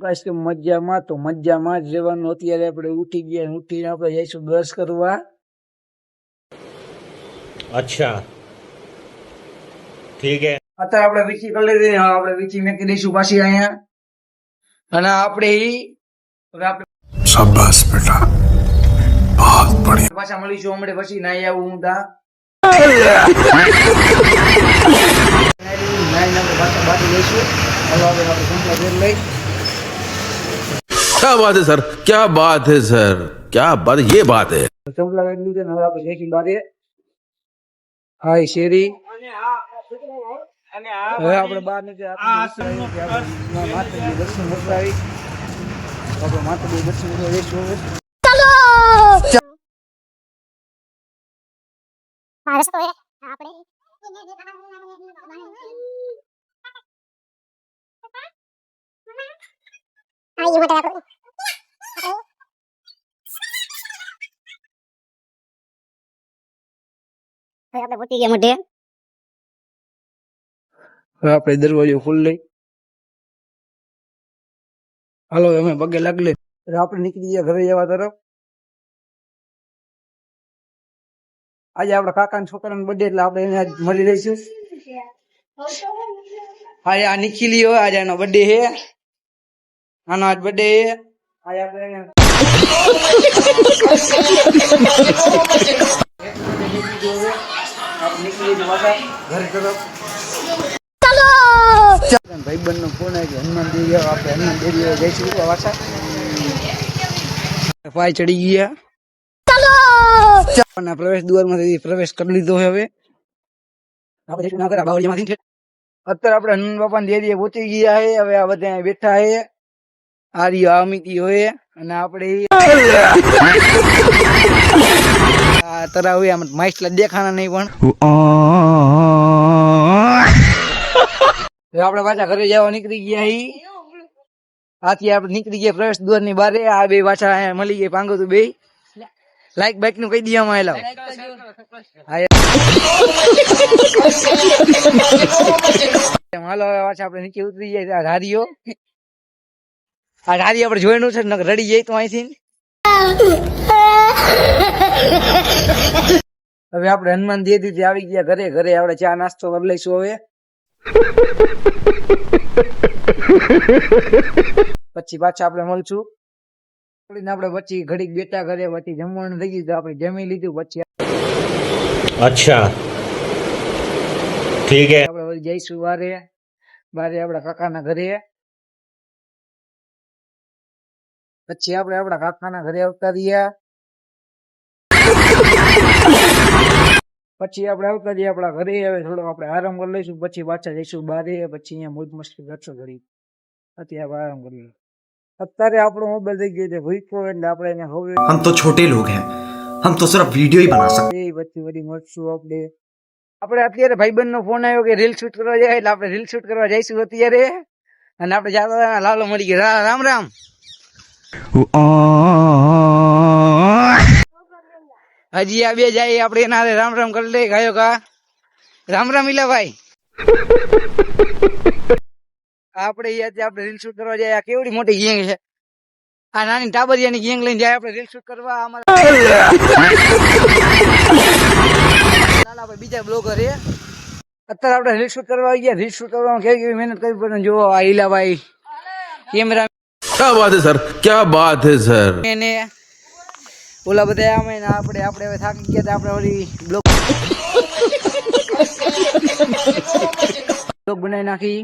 આકાશ કે મજામાં તો મજામાં જ રહેવાનું. અત્યારે આપણે ઉઠી ગયા, ઉઠીને આપણે જઈશું બ્રશ કરવા. अच्छा ठीक है. અત્યારે આપણે વીચી કરી લીધી. હવે આપણે વીચી મેકી દઈશું પાછી અહીંયા. અને આપણે હવે આપણે શાબાશ બેટા, બહુત બઢિયા. પાછા મળીશું હમણાં પછી. નાઈ આવું હું તા નાઈને આપણે પાછા બાકી લઈશું. હવે આપણે સંપલા ઘેર લઈ. क्या बात है सर, क्या बात है सर, क्या बात, ये बात है. સંપલા ઘેર લીધે હવે આપણે જઈશું બારે. હાય શેરી. હવે આપણે બહાર નીકળ્યા. માતાજી દર્શન કરાવી. આપણે માતાજી દર્શન કરવા જઈશું હવે. હવે આપણે દરવાજો ખોલી. હાલો અમે પગે લાગલે. આપણે નીકળી ગયા ઘરે જવા તરફ. આજે આપડા કાકા છોકરાનો બર્થડે એટલે આપણે એને આજ મળી રહીશું. હા આ નિખિલી હોય, આજે એનો બર્થડે છે. આનો આજ બર્થડે છે. આજે આપણે ઘરે તરફ ભાઈબંધ નો ફોન આવ્યો. હનુમાન દેવી આપણે હનુમાન દેવી જઈશું પાછા. પાય ચડી ગયા. પ્રવેશ દ્વાર માંથી પ્રવેશ કરી લીધો હવે. અત્યારે આપણે હનુમાન બાપા ની દેરીએ પહોંચી ગયા છે. હવે આ બધા બેઠા છે. આર્ય અમિતી હોય અને આપણે તરાવ માઇસલા દેખાના નહીં પણ આપણે પાછા ઘરે જવા નીકળી ગયા. આથી આપણે નીકળી ગયા પ્રવેશ દ્વાર ની બારે. આ બે પાછા મળી ગયા. પાંગો તું બે લાઈક બાઈક નું કહી દઈએ. આમાં હાલો પાછા આપણે નીચે ઉતરી જાય. ધારીઓ આ ધારી આપણે જોયેલું છે. રડી જાય તો અહીંથી. હવે આપણે હનુમાન દેવી આવી ગયા ઘરે. ઘરે આપણે ચા નાસ્તો કરી લઈશું હવે. પછી પાછા આપણે મળશું. આપણે પછી ઘડીક બેઠા ઘરે. પછી જમવાનું થઈ ગયું. આપણે જમી લીધું. પછી अच्छा ठीक है. આપણે જઈશું બારે. બારે આપડા કાકાના ઘરે. પછી આપણે આપડા કાકાના ઘરે આવતા રહ્યા. પછી આપણે આવતા રહીએ આપડા ઘરે. હવે થોડો આપણે આરામ કરી લઈશું. પછી પાછા જઈશું બારે. પછી અહીંયા મોજ મસ્તી કરશું ઘડી. અત્યારે આરામ કરી લઈશું. અત્યારે આપણો મોબાઈલ થઈ ગયો છે ભૂખો, એટલે આપણે એને હવે हम तो छोटे लोग हैं, हम तो सिर्फ वीडियो ही बना सकते हैं. પછી વળી મળશું આપણે. આપણે અત્યારે ભાઈબંધ નો ફોન આવ્યો કે રીલ શૂટ કરવા જાય, એટલે આપણે રીલ શૂટ કરવા જઈશું અત્યારે. અને આપણે જતા લાલો મળી ગયા. રામ રામ. હજી આ બે જાય. આપણે એના રામ રામ કરી લે. ગાયો કા રામ રામ ઈલાભાઈ. આપણે આપણે રીલ શૂટ કરવા જાય. કેવડી મોટી ગેંગ છે. આ નાની ટાબરિયાની ગેંગ લઈને જાય આપણે રીલ શૂટ કરવા. અમારા બીજા બ્લોગર છે. અત્યારે આપણે રીલ શૂટ કરવા આવી ગયા. રીલ શૂટ કરવામાં કેવી કેવી મહેનત કરવી પડે જો. આ ઈલાભાઈ કેમેરા. क्या बात है सर, क्या बात है सर. એને ઓલા બધા આમે ને આપણે હવે થાકી ગયા. આપણે વળી બ્લોગ બનાવી નાખી.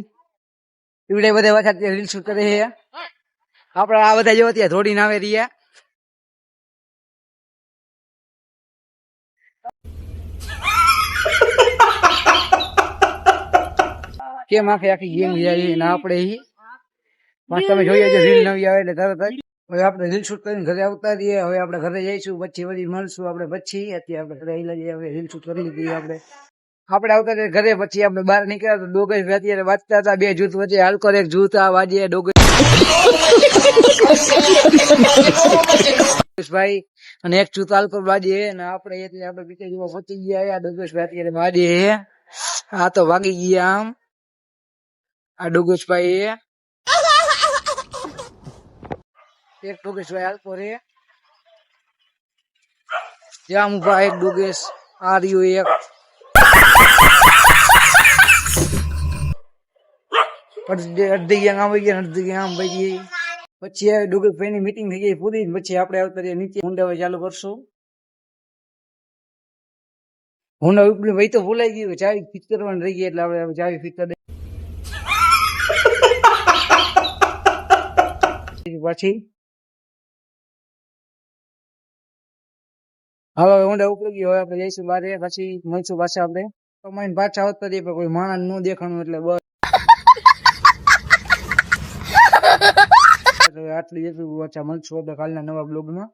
એવડે બધા વખત રીલ શૂટ કરે છે. આપડે આ બધા જો ત્યાં થોડી નાવે રહ્યા. કેમ આખી ગેમ જાય ને આપણે તમે જોઈએ રીલ નવી આવે એટલે તરત જ. હવે આપણે રીલ શૂટ કરીને ઘરે આવતા રહીએ. હવે આપણે ઘરે જઈશું. પછી વળી મળશું આપણે પછી. અત્યારે આપણે ઘરે આવેલા જઈએ. હવે રીલ શૂટ કરી લીધી આપણે આવતા રહીએ ઘરે. પછી આપણે બહાર નીકળ્યા તો ડોગેશ અત્યારે વાંચતા હતા. બે જૂથ વચ્ચે હાલકોર એક જૂથ આ વાજે ડોગેશભાઈ અને એક જૂથ હાલકોર વાજે. અને આપણે એટલે આપણે બીજા જેવા પહોંચી ગયા. ડોગેશભાઈ અત્યારે વાજે. આ તો વાગી ગયા આમ આ ડોગેશભાઈ. એક ડોગેશ ભાઈ હાલતો રે ત્યાં ઉભા એક ડોગેશ આ રહ્યો એક અડધી ગેંગ આમ વહી ગયા અડધી ગેંગ આમ વહી ગઈ પછી આ ડોગેશ ભાઈ ની મીટિંગ થઈ ગઈ પૂરી પછી આપણે આવતા રહ્યા નીચે હુંડા ચાલુ કરશું હુંડા ઉપડી ભાઈ તો ભૂલાઈ ગયું ચાવી ફિટ કરવાની રહી ગઈ એટલે આપણે ચાવી ફિટ કરી પછી હવે ઊંડા ઉપડી ગયો હવે આપણે જઈશું બારે પછી મળશું પાછા આપણે કમાઈને પાછા આવતા રહીએ કોઈ માણસ ન દેખાણું એટલે બસ આટલી જેટલું પાછા મળશું કાલના નવા બ્લોગમાં